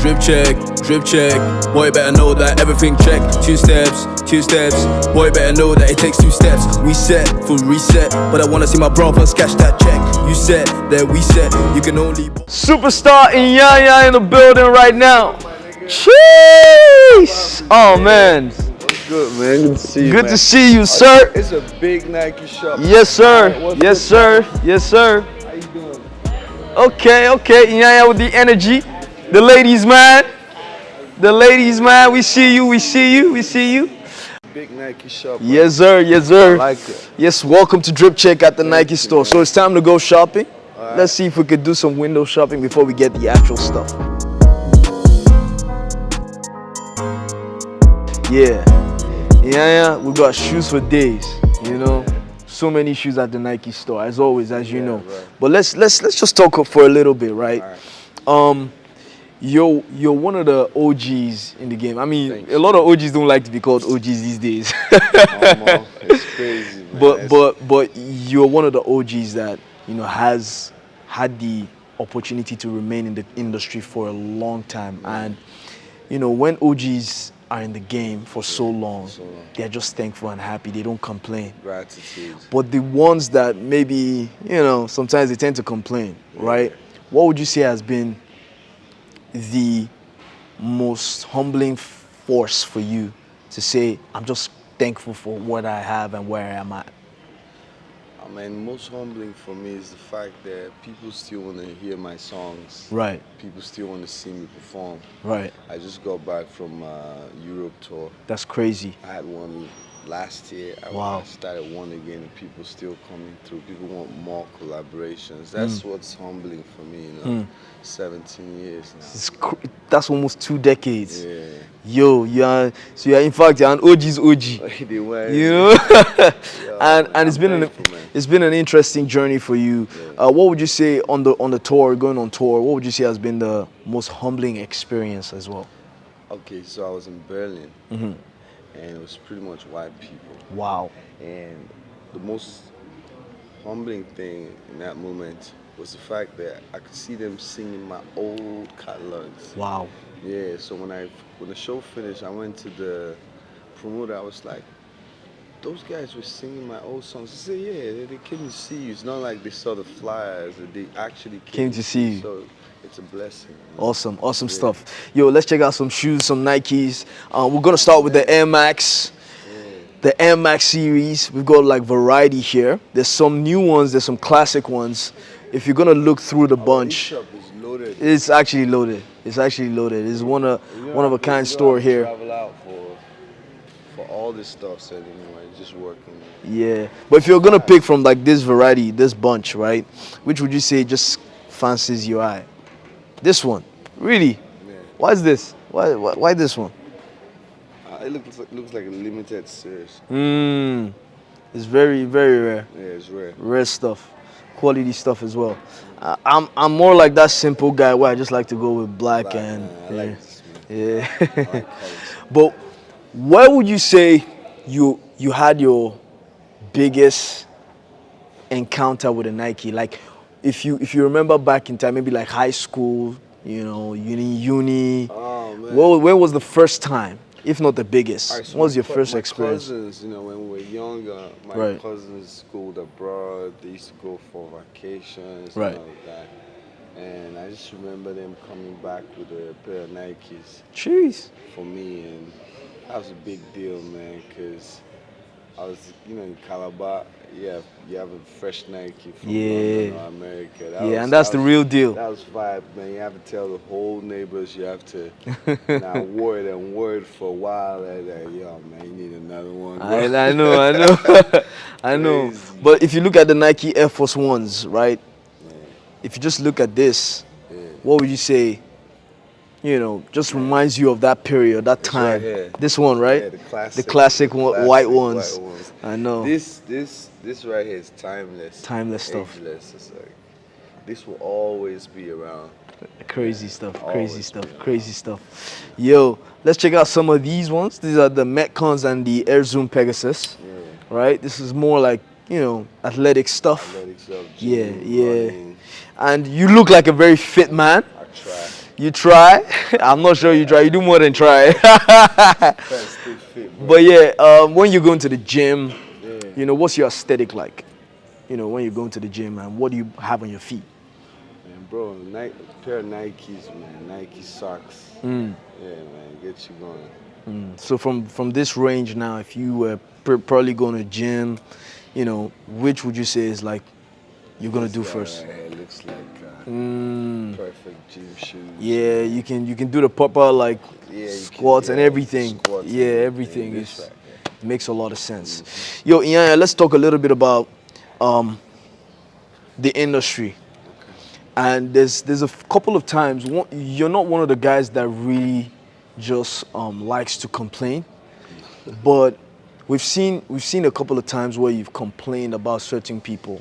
drip check. Boy better know that everything check. Two steps. Boy better know that it takes 2 steps. We set for reset, but I wanna see my bro first cash that check. You set, then we set. You can only superstar Iyanya in the building right now. Jeez! Oh man. What's good, man? Good to see you. Good to see you, sir. It's a big Nike shop. Yes, sir. Right, yes, sir. Yes, sir. How you doing? Okay. Iyanya with the energy. The ladies, man. We see you. Big Nike shop. Man. Yes, sir. I like it. Yes, welcome to Drip Check at the Nike store. Man. So it's time to go shopping. Right. Let's see if we could do some window shopping before we get the actual stuff. Yeah, we got shoes for days, you know. So many shoes at the Nike store, as always, as you know. Right. But let's just talk for a little bit, right? You're one of the OGs in the game. I mean, Thanks. a lot of OGs don't like to be called OGs these days. It's crazy, man. But you're one of the OGs that, you know, has had the opportunity to remain in the industry for a long time. And, you know, when OGs are in the game for so long, they're just thankful and happy. They don't complain. Gratitude. But the ones that maybe, you know, sometimes they tend to complain, right? What would you say has been the most humbling force for you to say, I'm just thankful for what I have and where I am at? I mean, most humbling for me is the fact that people still want to hear my songs. Right. People still want to see me perform. Right. I just got back from Europe tour. That's crazy. I had one last year. I started one again, and people still coming through. People want more collaborations. That's what's humbling for me, you know. 17 years now. That's almost 2 decades. Yeah. Yo, in fact you're an OG's OG. They were, you know. Yeah, and it's been an interesting journey for you. Yeah. What would you say on the tour, going on tour? What would you say has been the most humbling experience as well? Okay, so I was in Berlin, and it was pretty much white people. Wow. And the most humbling thing in that moment was the fact that I could see them singing my old catalogs. Wow. Yeah, so when the show finished, I went to the promoter. I was like, those guys were singing my old songs. He said, yeah, they came to see you. It's not like they saw the flyers. They actually came to see you. So it's a blessing. Awesome stuff. Yo, let's check out some shoes, some Nikes. We're gonna start with the Air Max. The Air Max series. We've got like variety here. There's some new ones, there's some classic ones. If you're gonna look through the bunch, shop is loaded. it's actually loaded. It's one of a kind store here. Travel out for all this stuff, so anyway, just working. Yeah, but if you're gonna pick from like this variety, this bunch, right? Which would you say just fancies your eye? This one, really? Yeah. Why is this? Why this one? It looks like a limited series. It's very rare. Yeah, it's rare. Rare stuff, quality stuff as well. I'm more like that simple guy where I just like to go with black and I like this, yeah. I like colors. But where would you say you had your biggest encounter with a Nike? Like, if you remember back in time, maybe like high school, you know, uni. Oh man. When was the first time, if not the biggest? Right, so what was your first my experience? Cousins, you know, when we were younger, my cousins schooled abroad. They used to go for vacations and all that. And I just remember them coming back with a pair of Nikes. Jeez. For me, and that was a big deal, man, because I was, you know, in Calabar. Yeah, you have a fresh Nike from London or America. And that's the real deal. That was vibe, man. You have to tell the whole neighbors. You have to now word for a while. Like, yo, man, you need another one. I know. I know. Crazy. But if you look at the Nike Air Force Ones, right? Yeah. If you just look at this, what would you say? You know, just reminds you of that period, that time. Right, this one, right? Yeah, the classic white ones. I know. This right here is timeless. Timeless stuff. Ageless. It's like, this will always be around. Crazy stuff. Crazy stuff. Yo, let's check out some of these ones. These are the Metcons and the Air Zoom Pegasus. Yeah. Right? This is more like, you know, athletic stuff. Running. And you look like a very fit man. I try. You try. I'm not sure you try. You do more than try. Try to stay fit, bro. But yeah, when you go into the gym, Yeah. what's your aesthetic like? When you go into the gym, and what do you have on your feet? Man, bro, pair of Nikes, man. Nike socks. Mm. Yeah, man, get you going. So from this range now, if you were probably going to gym, which would you say is like you're gonna This do guy first? right here looks like Mm. perfect gym shoes. Yeah, you can do the proper like Yeah, you can. squats and Yeah, everything. squats Yeah, and everything. everything This is right here. makes a lot of sense. Yo, Iyanya, let's talk a little bit about um, the industry. And there's a couple of times you're not one of the guys that really just likes to complain, but we've seen a couple of times where you've complained about certain people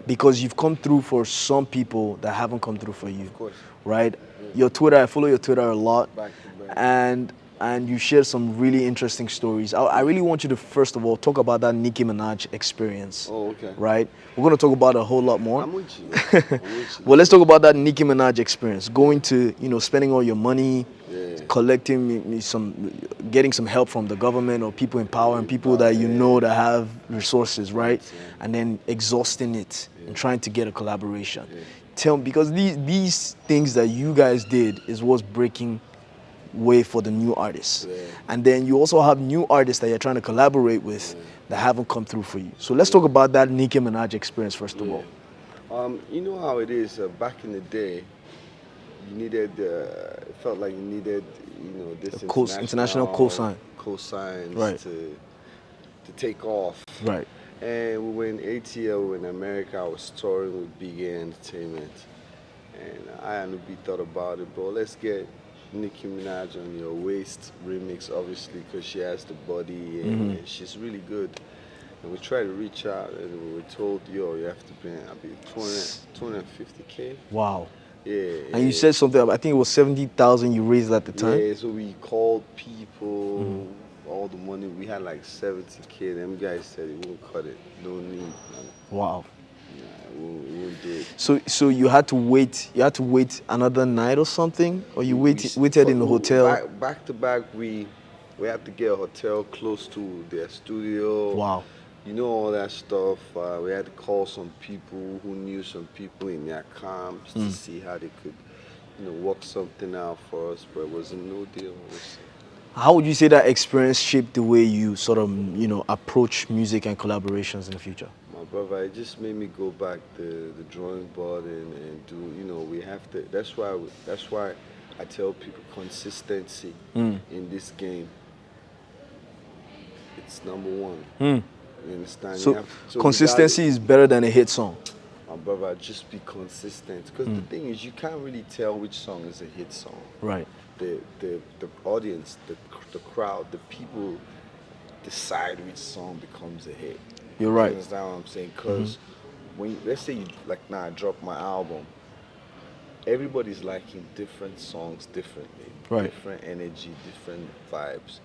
because you've come through for some people that haven't come through for you, Of course. right? Your Twitter, I follow your Twitter a lot, Back to back. and you share some really interesting stories. I really want you to first of all talk about that Nicki Minaj experience, Oh, okay. right? We're gonna talk about it a whole lot more. I'm with you. Man. I'm with you. Well, let's talk about that Nicki Minaj experience. Going to, spending all your money, Yeah. collecting getting some help from the government or people in power and people that you know that have resources, right? Yeah. And then exhausting it and trying to get a collaboration. Yeah. Tell me, because these things that you guys did is what's breaking way for the new artists. Yeah. And then you also have new artists that you're trying to collaborate with that haven't come through for you. So let's talk about that Nicki Minaj experience first of all. You know how it is. Back in the day, you needed. It felt like you needed, this International cosign. cosigns Right. to take off. Right. And we were in ATL in America. I was touring with Big A Entertainment, and I and we thought about it, bro. Let's get Nicki Minaj on Your Waist remix, obviously, because she has the body and she's really good. And we tried to reach out, and we were told, yo, you have to pay, 250K. Wow. Yeah. And you said something, I think it was 70,000 you raised at the time. Yeah, so we called people, all the money. We had like 70K. Them guys said it won't cut it. No need, man. Wow. Yeah, we won't do it. So you had to wait. You had to wait another night or something, or you waited in the hotel. Back to back, we had to get a hotel close to their studio. Wow. You know, all that stuff. We had to call some people who knew some people in their camps to see how they could, work something out for us. But it was a no deal. How would you say that experience shaped the way you sort of approach music and collaborations in the future? My brother, it just made me go back to the drawing board and do. We have to. That's why I tell people consistency in this game. It's number one. You understand? So consistency is better than a hit song. My brother, just be consistent. Because the thing is, you can't really tell which song is a hit song. Right. The audience, the crowd, the people decide which song becomes a hit. You're right. You understand what I'm saying? Because let's say I drop my album, everybody's liking different songs differently. Right. Different energy, different vibes.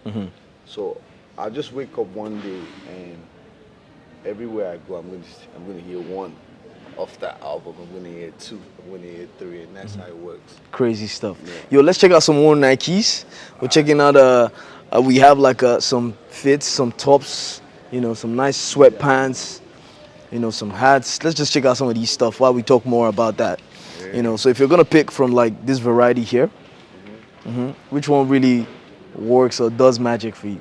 So I'll just wake up one day and everywhere I go, I'm gonna hear one off that album. I'm gonna hear two. I'm gonna hear three, and that's how it works. Crazy stuff. Yeah. Yo, let's check out some more Nikes. We're checking out we have like some fits, some tops, some nice sweatpants, some hats. Let's just check out some of these stuff while we talk more about that. Yeah. So if you're gonna pick from like this variety here, which one really works or does magic for you?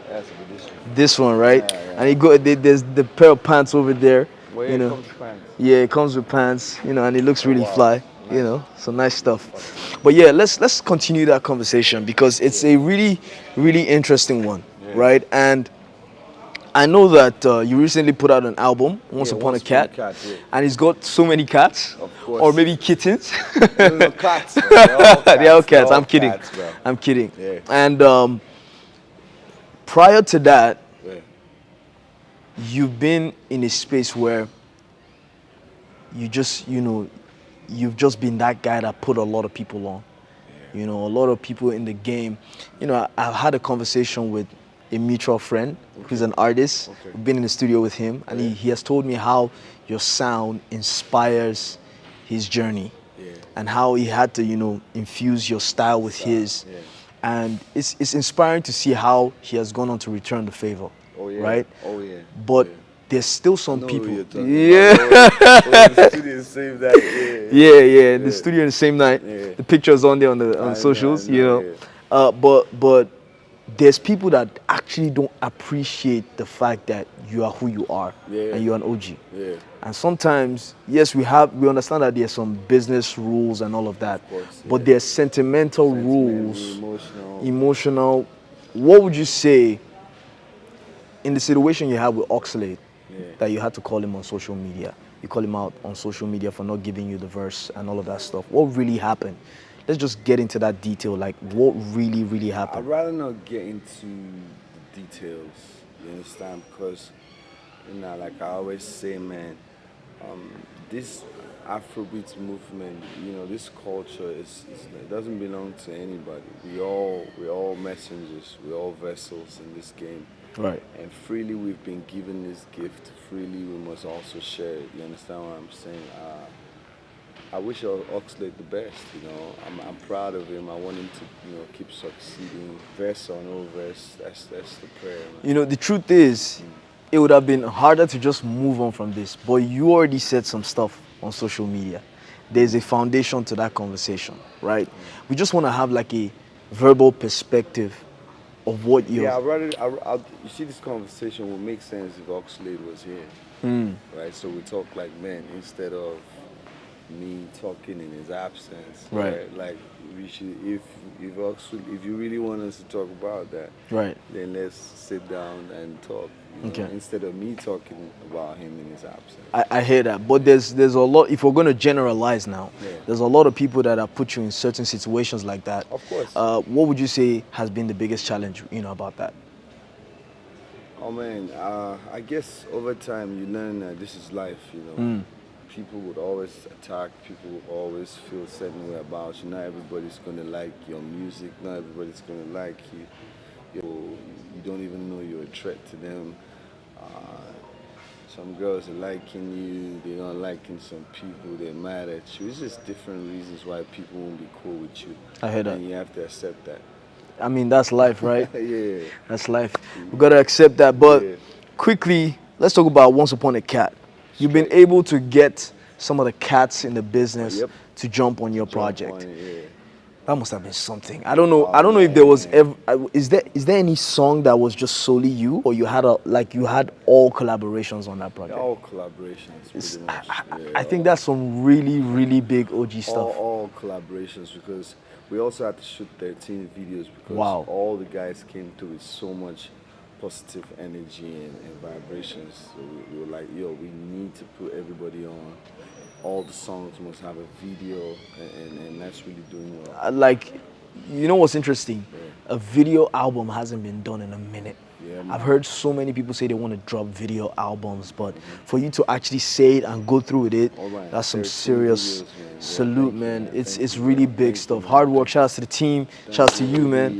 That's a good issue. This one, right? Yeah. And there's the pair of pants over there. Well, you it know. comes with pants. Yeah, it comes with pants, and it looks really wow. fly, Nice. So nice stuff. But yeah, let's continue that conversation because it's a really, really interesting one, right? And I know that you recently put out an album, Once Upon a Cat, yeah. and it's got so many cats, Of course. or maybe kittens. No, cats, bro. They're all cats. They're all cats. They're all I'm kidding. cats, bro. I'm kidding. Yeah. And prior to that, Yeah. you've been in a space where you just, you've just been that guy that put a lot of people on. A lot of people in the game. I've had a conversation with a mutual friend who's an artist. Okay. We've been in the studio with him, and he has told me how your sound inspires his journey. Yeah. and how he had to, infuse your style with his. Yeah. And it's inspiring to see how he has gone on to return the favor, Oh yeah. right? Oh yeah. But yeah. there's still I some know who people. you're talking Yeah. about. The studio saved that. Yeah. In the studio in the same night. Yeah. The pictures on there on socials, But there's people that actually don't appreciate the fact that you are who you are and you're an OG. Yeah. And sometimes, yes, we understand that there's some business rules and all of that, Of course, but there's sentimental rules, emotional. What would you say in the situation you had with Oxlade, that you had to call him on social media? You call him out on social media for not giving you the verse and all of that stuff. What really happened? Let's just get into that detail, like what really I'd happened. rather not get into the details, you understand? Because, like I always say, man, this Afrobeat movement, this culture it doesn't belong to anybody. We're all messengers, we're all vessels in this game. Right. And freely we've been given this gift, freely we must also share it. You understand what I'm saying? I wish Oxlade the best, I'm proud of him. I want him to, keep succeeding. Verse or no verse, that's the prayer, man. The truth is, it would have been harder to just move on from this, but you already said some stuff on social media. There's a foundation to that conversation, right? We just want to have like a verbal perspective of what you. Yeah, you see, this conversation would make sense if Oxlade was here, right? So we talk like men instead of me talking in his absence. Right. Like we should, if you really want us to talk about that, Right. then let's sit down and talk. Okay. Instead of me talking about him in his absence. I hear that, but there's a lot. If we're going to generalize now, there's a lot of people that have put you in certain situations like that. Of course. What would you say has been the biggest challenge, about that? Oh man, I guess over time you learn that this is life. People would always attack, people would always feel a certain way about you. Not everybody's going to like your music, not everybody's going to like you. You don't even know you're a threat to them. Some girls are liking you, they're not liking some people, they're mad at you. It's just different reasons why people won't be cool with you. I heard that. And you have to accept that. I mean, that's life, right? Yeah. That's life. We got to accept that. But quickly, let's talk about Once Upon a Cat. You've been able to get some of the cats in the business to jump on your project. That must have been something. I don't know. I don't know if there was ever. Is there any song that was just solely you, or you had all collaborations on that project? All collaborations, pretty much. I think that's some really big OG stuff. All collaborations, because we also had to shoot 13 videos because all the guys came through with so much positive energy and vibrations. So we were like, yo, we need to put everybody on. All the songs must have a video, and that's really doing well. What's interesting? A video album hasn't been done in a minute. Yeah, I've heard so many people say they want to drop video albums, but for you to actually say it and go through with it, that's some serious salute, man. It's really big stuff. Hard work. Shout out to the team. Shout out to you, man.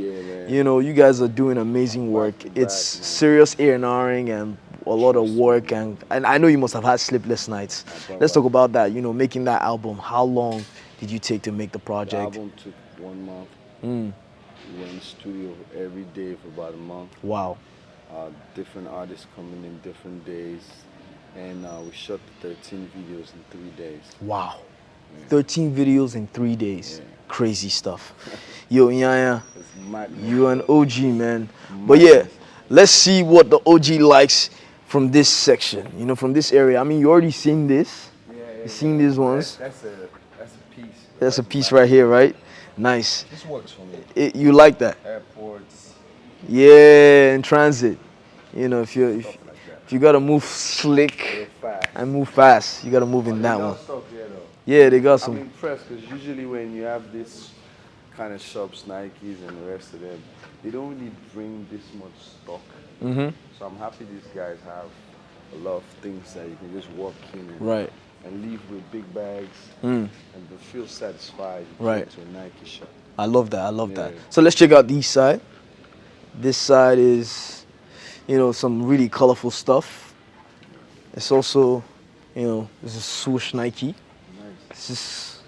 You guys are doing amazing work. It's serious A&Ring and a lot of work, and I know you must have had sleepless nights. Let's talk about that. Making that album. How long did you take to make the project? The album took 1 month. We went in the studio every day for about a month. Wow. Different artists coming in different days, and we shot the 13 videos in 3 days. Wow. 13 videos in 3 days. Crazy stuff. Yo, Iyanya, you an OG, man. But let's see what the OG likes from this section, from this area. I mean, you already seen this. You've seen these ones. That's a piece. That's a piece right here, right? Nice. This works for me. You like that? Airports. Yeah, in transit. If you gotta move slick and move fast, you gotta move in that one. Yeah, they got some. I'm impressed because usually when you have this kind of shops, Nikes and the rest of them, they don't really bring this much stock. So I'm happy these guys have a lot of things that you can just walk in and leave with big bags and feel satisfied to a Nike shop. I love that. So let's check out this side. This side is, some really colorful stuff. It's also, this is swoosh Nike. This is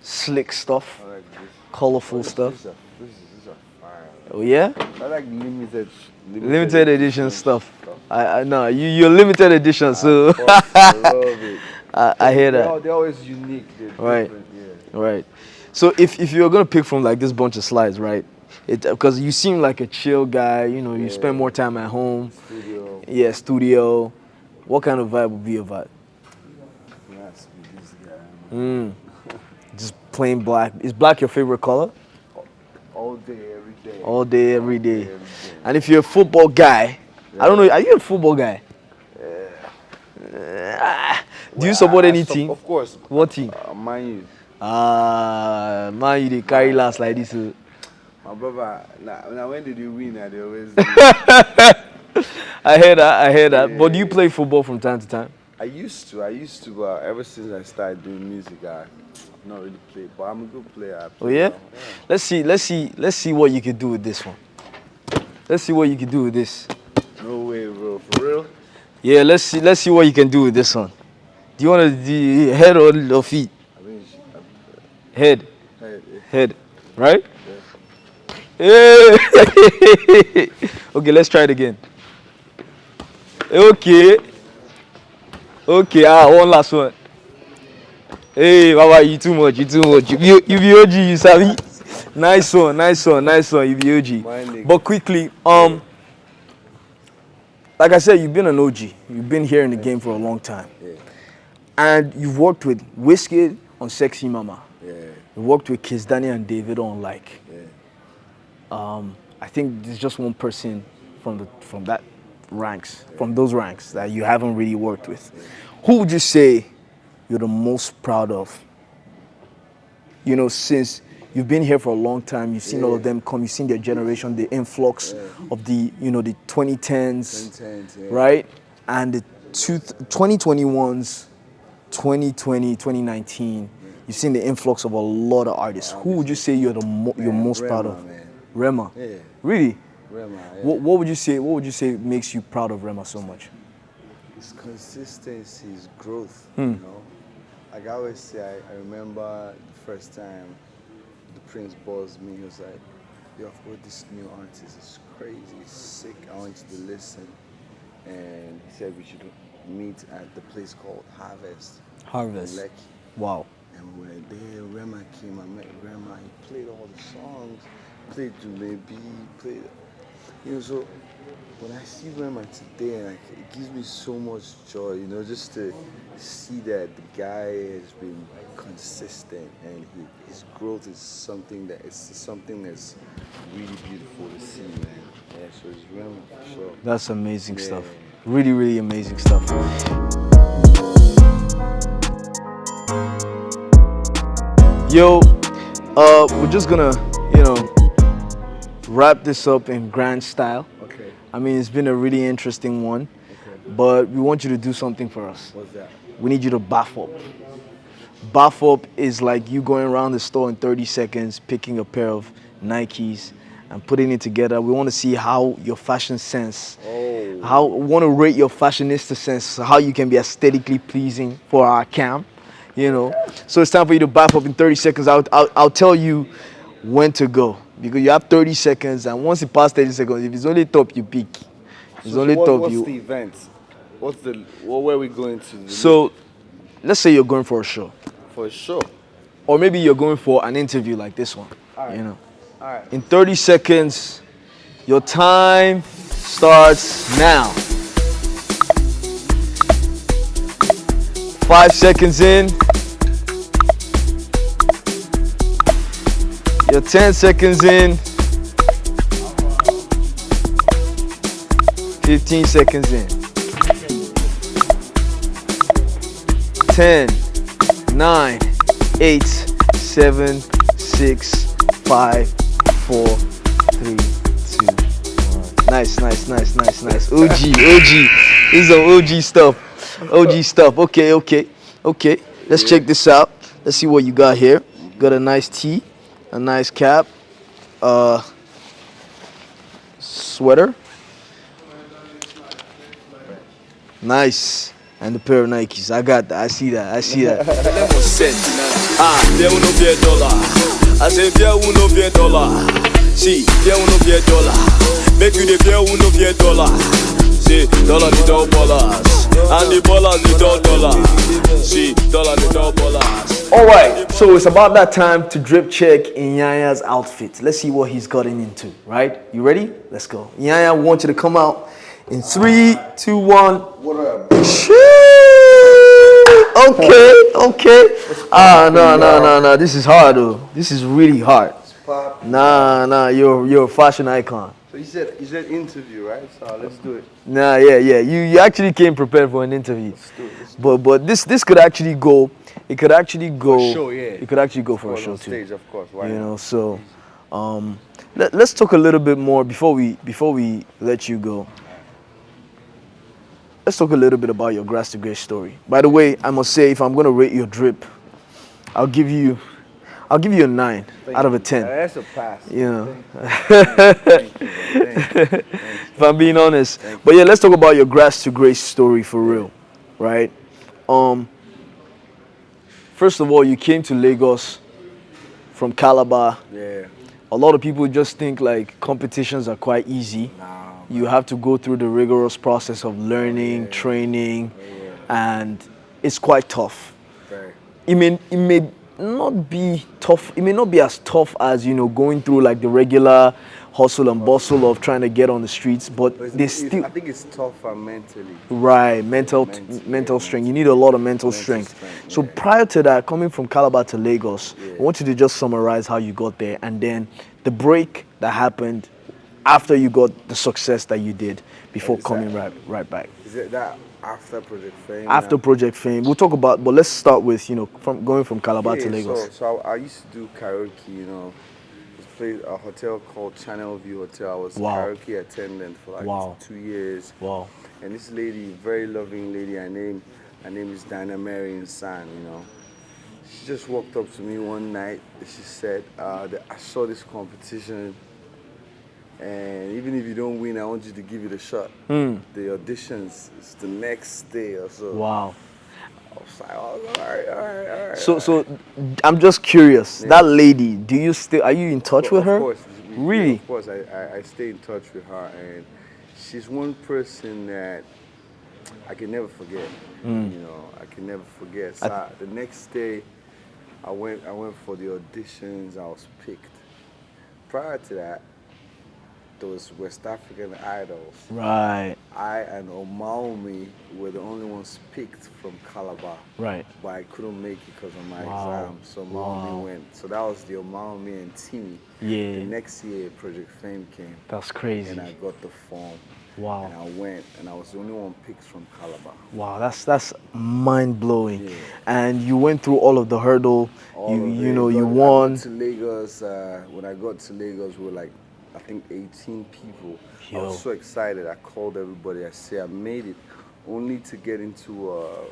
slick stuff, I like this. Oh, colorful stuff. these are fire. Oh yeah, I like limited edition stuff. stuff. I know you're limited edition, so Fuck, I love it. I hear that. They're always unique. They're Right, different. Yeah. right. So if you're gonna pick from like this bunch of slides, right? It because you seem like a chill guy. You know, you spend more time at home. Studio. Yeah, studio. What kind of vibe would be your vibe? Yes, this guy. Mm, just plain black. Is black your favorite color? All day, every day. All day, every day. Every day. And if you're a football guy, I don't know. Are you a football guy? Do you support any team? Of course. What team? Man U. Man, you they carry last like this. My brother, now when did you win? They always. I hear that. I hear that. But do you Yeah. play football from time to time? I used to, but ever since I started doing music, I've not really played. But I'm a good player. I Oh play yeah. well. Let's see what you can do with this one. Let's see what you can do with this. No way, bro. For real? Yeah, let's see what you can do with this one. Do you want to do head or feet? I mean, Head, hey, head, right? Hey. Okay, let's try it again. Okay. Okay, one last one. Hey, Baba, you too much, you too much. You be OG, you sabi. Nice one, nice one, nice one. You be OG. But quickly, like I said, you've been an OG. You've been here in the game for a long time. Yeah. And you've worked with Wizkid on Sexy Mama. Yeah. You worked with Kiss Daniel and David on Like. Yeah. I think there's just one person from that ranks, from those ranks that you haven't really worked with. Who would you say you're the most proud of? You know, since you've been here for a long time, you've seen all of them come, you've seen their generation, the influx of the 2010s, 2010s, yeah. right? And the 2021s, 2020, 2019. You've seen the influx of a lot of artists. Who would you say you're you're most proud Rema, of? man. Rema. Yeah. Really? Rema, yeah. What would you say? What would you say makes you proud of Rema so much? His consistency, his growth, Hmm. you know. Like I always say, I remember the first time the Prince buzzed me. He was like, "Yo, I've got this new artist. It's crazy, it's sick. I want you to listen." And he said we should meet at the place called Harvest. Harvest. In Lekki. Wow. And we were there. Rema came. I met Rema. He played all the songs. Played Julebi. Played. So when I see Rema today, like it gives me so much joy. Just to see that the guy has been consistent and his growth is something that's really beautiful to see, man. Yeah. So it's Rema for sure. That's amazing Yeah. stuff. Really, really amazing stuff. Yo, we're just gonna, wrap this up in grand style. Okay. I mean, it's been a really interesting one, Okay. but we want you to do something for us. What's that? We need you to baff up. Baff up is like you going around the store in 30 seconds, picking a pair of Nikes and putting it together. We want to see how your fashion sense, we want to rate your fashionista sense, how you can be aesthetically pleasing for our camp, So it's time for you to baff up in 30 seconds. I'll tell you when to go because you have 30 seconds, and once it passes 30 seconds, if it's only top, you pick. It's only top, what's you. the event? Where are we going to? So, let's say you're going for a show, For sure. or maybe you're going for an interview like this one. Alright. Alright. In 30 seconds, your time starts now. 5 seconds in. You're 10 seconds in. 15 seconds in. 10, 9, 8, 7, 6, 5, 4, 3, 2, 1. Nice. OG. This is some OG stuff. OG stuff. Okay. Let's check this out. Let's see what you got here. Got a nice tee, a nice cap, sweater. Nice. and the pair of Nikes. I got that. I see that. I see that. Lemon set. Ah, there will no be $1. I say there will no be $1. See, there will no be $1. Make you the there will no be $1. See, dollar the $dollars, and the ballers the $dollar. See, dollar the $dollars. All right, so it's about that time to drip check Iyanya's outfit. Let's see what he's gotten into, right? You ready? Let's go. Iyanya, we want you to come out in 3, 2, 1. What up? Okay, okay. No. This is hard, though. This is really hard. Nah. You're a fashion icon. So you said interview, right? So let's do it. Nah, yeah. You actually came prepared for an interview. Let's do it. But this could actually go. It could actually go. For a show, yeah. It could actually go for a show on too. stage, of course. Why You not? know, so let's talk a little bit more before we let you go. Let's talk a little bit about your grass to grace story. By the way, I must say, if I'm gonna rate your drip, I'll give you a 9 out of a 10. That's a pass. You know, Thank you. if I'm being honest. But yeah, let's talk about your grass to grace story for real, right? First of all, you came to Lagos from Calabar. Yeah. A lot of people just think like competitions are quite easy. Nah. You have to go through the rigorous process of learning, training, and it's quite tough. Very. It may not be tough. It may not be as tough as going through like the regular hustle and bustle of trying to get on the streets, but they still I think it's tougher mentally. right mental strength. You need a lot of mental strength. So prior to that, coming from Calabar to Lagos, I want you to just summarize how you got there, and then the break that happened after you got the success that you did before coming right back. Is it that after Project Fame? After Project Fame, we'll talk about, but let's start with from going from Calabar to Lagos. So I used to do karaoke, played a hotel called Channel View Hotel. I was karaoke attendant for like 2 years. Wow. And this lady, very loving lady, her name is Dinah Mary Insan, She just walked up to me one night and she said, that I saw this competition, and even if you don't win, I want you to give it a shot. The auditions is the next day or so. Wow. I was like, oh, all right. So I'm just curious. That lady, are you in touch with her? Of course. Really? Of course, I stay in touch with her, and she's one person that I can never forget. I can never forget. So the next day, I went for the auditions. I was picked. Prior to that, there was West African Idols. Right. I and Omaomi were the only ones picked from Calabar. Right. But I couldn't make it because of my exam. So Omaomi went. So that was the Omaomi and Timmy. Yeah. The next year, Project Fame came. That's crazy. And I got the form. Wow. And I went, and I was the only one picked from Calabar. Wow, that's mind blowing. Yeah. And you went through all of the hurdle. You won. I got to Lagos. When I got to Lagos, we were like, I think 18 people. I was so excited. I called everybody. I said I made it, only to get into a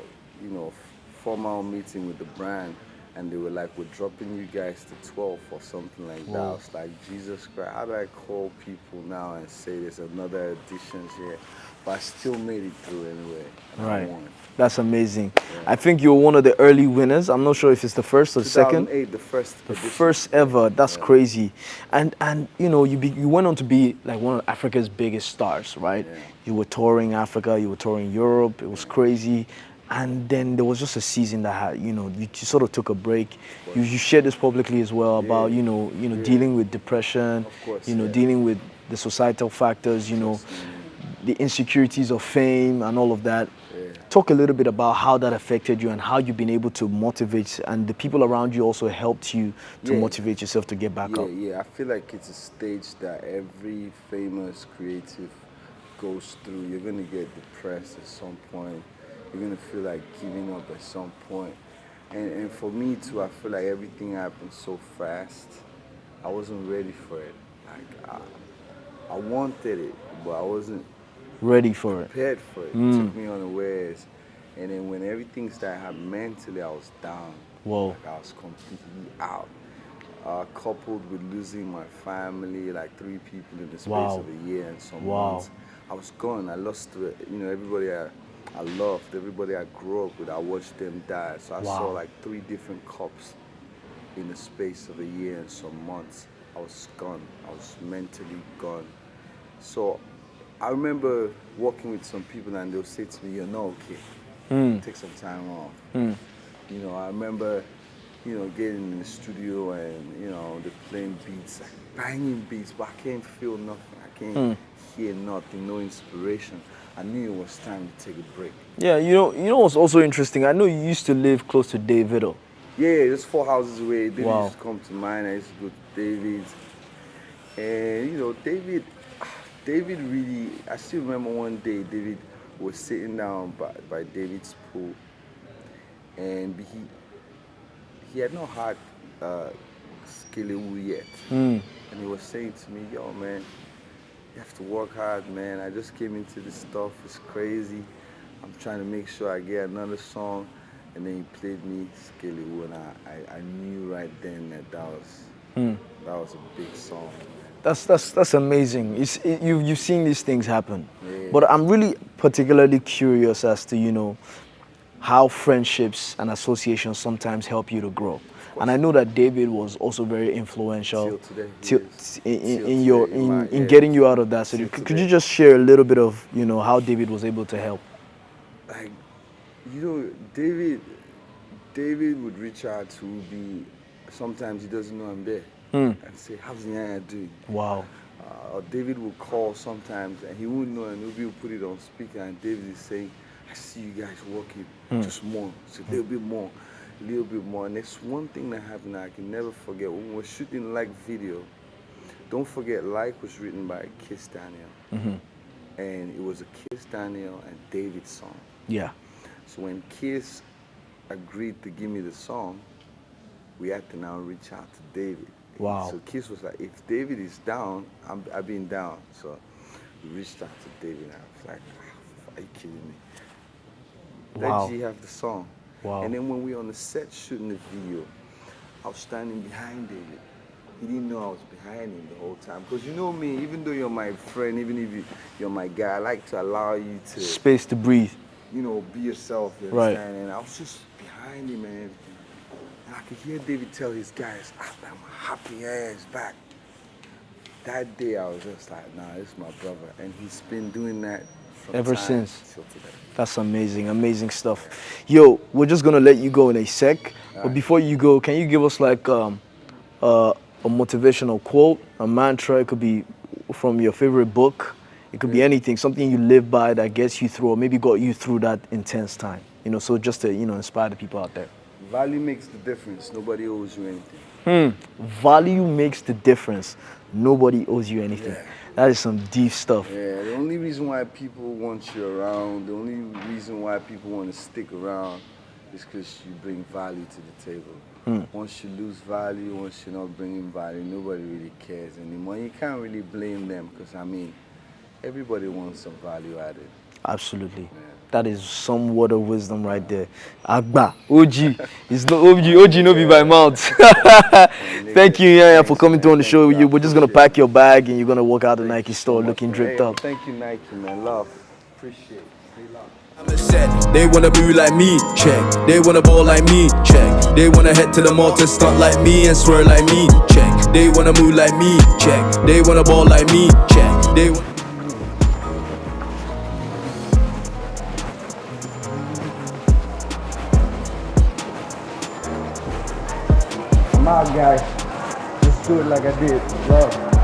formal meeting with the brand, and they were like, we're dropping you guys to 12 or something like that. I was like, Jesus Christ, how do I call people now and say there's another edition here? But I still made it through anyway. And I won. That's amazing. Yeah. I think you're one of the early winners. I'm not sure if it's the first or second. 2008, the first. The first ever. That's crazy. And you went on to be like one of Africa's biggest stars, right? Yeah. You were touring Africa. You were touring Europe. It was crazy. And then there was just a season that had, you sort of took a break. You shared this publicly as well about, dealing with depression, dealing with the societal factors, the insecurities of fame and all of that. Yeah. Talk a little bit about how that affected you and how you've been able to motivate, and the people around you also helped you to motivate yourself to get back up. Yeah, I feel like it's a stage that every famous creative goes through. You're going to get depressed at some point. You're going to feel like giving up at some point. And for me too, I feel like everything happened so fast. I wasn't ready for it. Like I wanted it, but I wasn't ready for it. Prepared for it. It took me unawares. And then when everything started happening mentally, I was down. Whoa. Like I was completely out. Coupled with losing my family, like 3 people in the space of a year and some months. I was gone. I lost everybody I loved everybody I grew up with. I watched them die. So I saw Wow. like 3 different cops in the space of a year and some months. I was gone. I was mentally gone. So I remember working with some people and they'll say to me, you're not okay. Take some time off. You know, I remember, you know, getting in the studio and, you know, they're playing beats, like banging beats, but I can't feel nothing. I can't hear nothing, no inspiration. I knew it was time to take a break. Yeah, you know what's also interesting? I know you used to live close to Davido. Yeah, just 4 houses away. David Wow. used to come to mine. I used to go to David's. And, you know, David really, I still remember one day David was sitting down by David's pool. And he had not had Skelewu yet. And he was saying to me, yo, man, you have to work hard, man. I just came into this stuff. It's crazy. I'm trying to make sure I get another song. And then he played me Skelewu, and I knew right then that was a big song. That's amazing. You've seen these things happen. Yeah. But I'm really particularly curious as to, you know, how friendships and associations sometimes help you to grow. And I know that David was also very influential Till today, in getting you out of that. So Till could today. you just share a little bit of, you know, how David was able to help? Like, you know, David would reach out to me. Sometimes he doesn't know I'm there. And say, how's Iyanya doing? Wow. Or David will call sometimes and he wouldn't know, and nobody will put it on speaker, and David is saying, I see you guys working, just more, just a little bit more, a little bit more. And there's one thing that happened I can never forget. When we were shooting Like video, don't forget Like was written by Kiss Daniel. And it was a Kiss Daniel and David song. Yeah. So when Kiss agreed to give me the song, we had to now reach out to David. Wow. So Kiss was like, if David is down, I've been down. So we reached out to David and I was like, are you kidding me? Wow. Let G have the song. Wow. And then when we were on the set shooting the video, I was standing behind David. He didn't know I was behind him the whole time. Because you know me, even though you're my friend, even if you're my guy, I like to allow you to, Space to breathe. you know, be yourself. You Right. understand? And I was just behind him and everything. And I could hear David tell his guys, I'm happy ass back. That day I was just like, nah, this is my brother. And he's been doing that from Ever time since. till today. That's amazing, amazing stuff. Yo, we're just gonna let you go in a sec. But before you go, can you give us like a motivational quote, a mantra? It could be from your favorite book. It could be anything, something you live by that gets you through, or maybe got you through that intense time. You know, so just to, you know, inspire the people out there. Value makes the difference. Nobody owes you anything. Value makes the difference. Nobody owes you anything. Yeah. That is some deep stuff. Yeah, the only reason why people want you around, the only reason why people want to stick around is because you bring value to the table. Once you lose value, once you're not bringing value, nobody really cares anymore. You can't really blame them because, I mean, everybody wants some value added. Absolutely. That is some word of wisdom right there. Agba, OG. It's no OG no be by mouth. Thank you, Iyanya, for coming to on the show. We're just gonna pack your bag and you're gonna walk out the Nike store looking dripped up. Thank you, Nike, man. Love. Appreciate it. Stay love. I'm a set. They wanna be like me, check. They wanna ball like me, check. They wanna head to the mall to stunt like me and swear like me, check. They wanna move like me, check. They wanna ball like me, check. They wanna I'm out, guys. Let's do it like I did. Love.